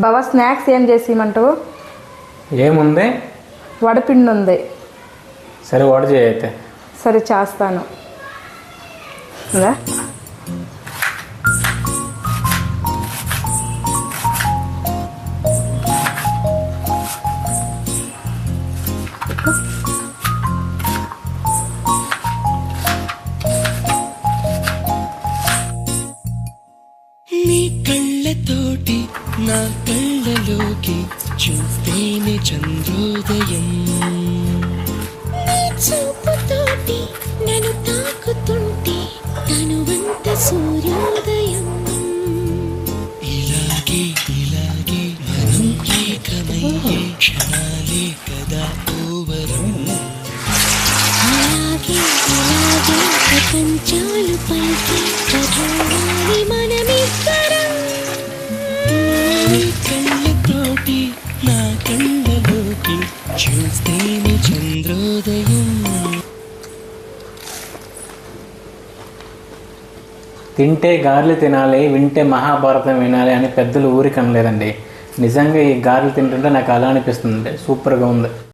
బావా స్నాక్స్ ఏం చేసేయమంటావు? ఏముంది? వడపిండి ఉంది. సరే వడ చేయి అయితే. సరే చేస్తాను. రా. నీ కళ్ళతోటి నా కళ్ళలోకి చూస్తేనే చంద్రోదయం, నీ చూపుతోటి నన్ను తాకుతుంటే తనువంత సూర్యోదయం. ఇలాగే ఇలాగే మనం ఏకమయ్యే క్షణాలే కదా ఓవరం. అలాగే అలాగే ప్రపంచాలు పైకి చదవాలి మనమిద్దరం. నీ కళ్ళతోటి నా కళ్ళలోకి చూస్తేనే చంద్రోదయం. తింటే గారెలు తినాలి, వింటే మహాభారతం వినాలి అని పెద్దలు ఊరికి అనలేదండి. నిజంగా ఈ గారెలు తింటుంటే నాకు అలా అనిపిస్తుంది. సూపర్గా ఉంది.